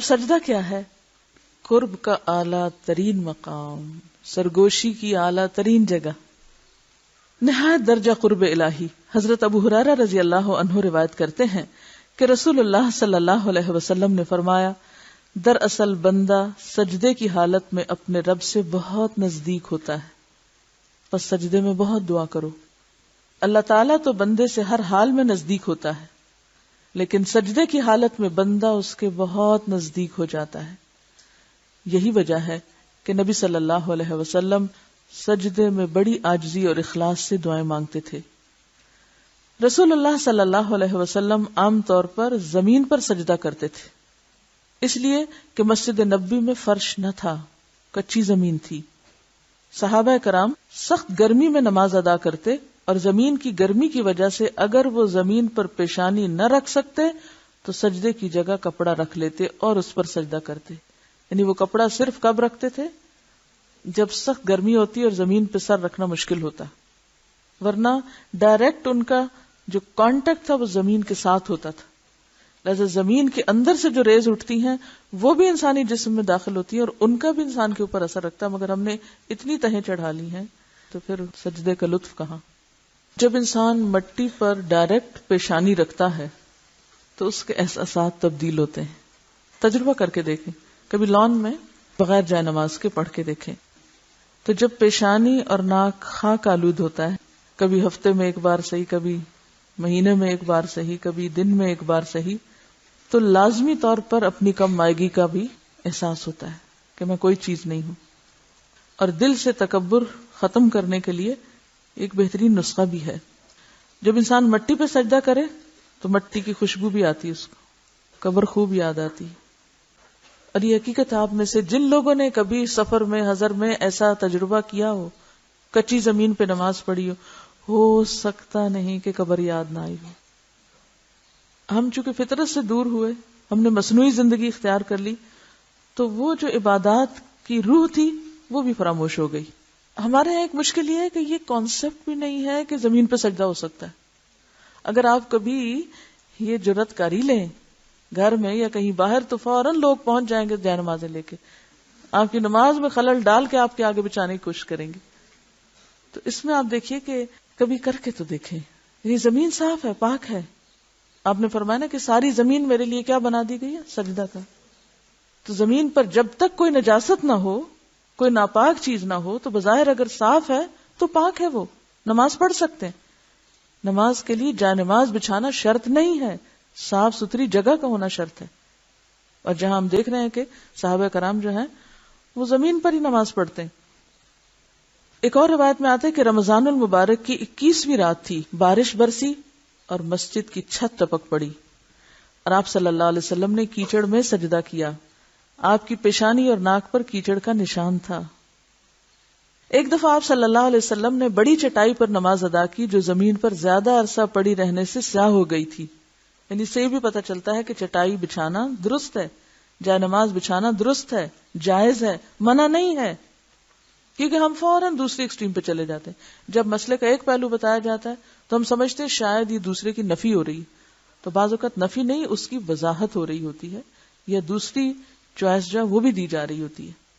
سجدہ کیا ہے؟ قرب کا اعلیٰ ترین مقام، سرگوشی کی اعلیٰ ترین جگہ، نہایت درجہ قرب الہی۔ حضرت ابو ہریرہ رضی اللہ عنہ روایت کرتے ہیں کہ رسول اللہ صلی اللہ علیہ وسلم نے فرمایا، دراصل بندہ سجدے کی حالت میں اپنے رب سے بہت نزدیک ہوتا ہے، پس سجدے میں بہت دعا کرو۔ اللہ تعالیٰ تو بندے سے ہر حال میں نزدیک ہوتا ہے، لیکن سجدے کی حالت میں بندہ اس کے بہت نزدیک ہو جاتا ہے۔ یہی وجہ ہے کہ نبی صلی اللہ علیہ وسلم سجدے میں بڑی عاجزی اور اخلاص سے دعائیں مانگتے تھے۔ رسول اللہ صلی اللہ علیہ وسلم عام طور پر زمین پر سجدہ کرتے تھے، اس لیے کہ مسجد نبوی میں فرش نہ تھا، کچی زمین تھی۔ صحابہ کرام سخت گرمی میں نماز ادا کرتے اور زمین کی گرمی کی وجہ سے اگر وہ زمین پر پیشانی نہ رکھ سکتے تو سجدے کی جگہ کپڑا رکھ لیتے اور اس پر سجدہ کرتے۔ یعنی وہ کپڑا صرف کب رکھتے تھے؟ جب سخت گرمی ہوتی اور زمین پہ سر رکھنا مشکل ہوتا، ورنہ ڈائریکٹ ان کا جو کانٹیکٹ تھا وہ زمین کے ساتھ ہوتا تھا۔ لہذا زمین کے اندر سے جو ریز اٹھتی ہیں وہ بھی انسانی جسم میں داخل ہوتی ہیں اور ان کا بھی انسان کے اوپر اثر رکھتا ہے، مگر ہم نے اتنی تہیں چڑھا لی ہیں تو پھر سجدے کا لطف کہاں۔ جب انسان مٹی پر ڈائریکٹ پیشانی رکھتا ہے تو اس کے احساسات تبدیل ہوتے ہیں۔ تجربہ کر کے دیکھیں، کبھی لان میں بغیر جائے نماز کے پڑھ کے دیکھیں تو جب پیشانی اور ناک خاک آلود ہوتا ہے، کبھی ہفتے میں ایک بار صحیح، کبھی مہینے میں ایک بار صحیح، کبھی دن میں ایک بار صحیح، تو لازمی طور پر اپنی کم مائگی کا بھی احساس ہوتا ہے کہ میں کوئی چیز نہیں ہوں۔ اور دل سے تکبر ختم کرنے کے لیے ایک بہترین نسخہ بھی ہے۔ جب انسان مٹی پہ سجدہ کرے تو مٹی کی خوشبو بھی آتی ہے، اس کو قبر خوب یاد آتی ہے۔ اور یہ حقیقت آپ میں سے جن لوگوں نے کبھی سفر میں، حضر میں ایسا تجربہ کیا ہو، کچی زمین پہ نماز پڑھی ہو سکتا نہیں کہ قبر یاد نہ آئی ہو۔ ہم چونکہ فطرت سے دور ہوئے، ہم نے مصنوعی زندگی اختیار کر لی، تو وہ جو عبادات کی روح تھی وہ بھی فراموش ہو گئی۔ ہمارے یہاں ایک مشکل یہ ہے کہ یہ کانسیپٹ بھی نہیں ہے کہ زمین پہ سجدہ ہو سکتا ہے۔ اگر آپ کبھی یہ جرات کاری لیں گھر میں یا کہیں باہر تو فوراً لوگ پہنچ جائیں گے جائے نمازیں لے کے، آپ کی نماز میں خلل ڈال کے آپ کے آگے بچانے کی کوشش کریں گے۔ تو اس میں آپ دیکھیے کہ کبھی کر کے تو دیکھیں، یہ زمین صاف ہے، پاک ہے۔ آپ نے فرمایا نا کہ ساری زمین میرے لیے کیا بنا دی گئی ہے؟ سجدہ کا۔ تو زمین پر جب تک کوئی نجاست نہ ہو، کوئی ناپاک چیز نہ ہو، تو بظاہر اگر صاف ہے تو پاک ہے، وہ نماز پڑھ سکتے ہیں۔ نماز کے لیے جائے نماز بچھانا شرط نہیں ہے، صاف ستھری جگہ کا ہونا شرط ہے۔ اور جہاں ہم دیکھ رہے ہیں کہ صحابہ کرام جو ہیں وہ زمین پر ہی نماز پڑھتے ہیں۔ ایک اور روایت میں آتا ہے کہ رمضان المبارک کی 21ویں رات تھی، بارش برسی اور مسجد کی چھت ٹپک پڑی اور آپ صلی اللہ علیہ وسلم نے کیچڑ میں سجدہ کیا۔ آپ کی پیشانی اور ناک پر کیچڑ کا نشان تھا۔ ایک دفعہ آپ صلی اللہ علیہ وسلم نے بڑی چٹائی پر نماز ادا کی جو زمین پر زیادہ عرصہ پڑی رہنے سے سیاہ ہو گئی تھی۔ یعنی اس سے یہ بھی پتہ چلتا ہے کہ چٹائی بچھانا درست ہے، جائے نماز بچھانا درست ہے، جائز ہے، منع نہیں ہے، کیونکہ ہم فوراً دوسری ایکسٹریم پہ چلے جاتے ہیں۔ جب مسئلے کا ایک پہلو بتایا جاتا ہے تو ہم سمجھتے ہیں شاید یہ دوسرے کی نفی ہو رہی ہے، تو بعض اوقات نفی نہیں، اس کی وضاحت ہو رہی ہوتی ہے یا دوسری چوائس جو ہے وہ بھی دی جا رہی ہوتی ہے۔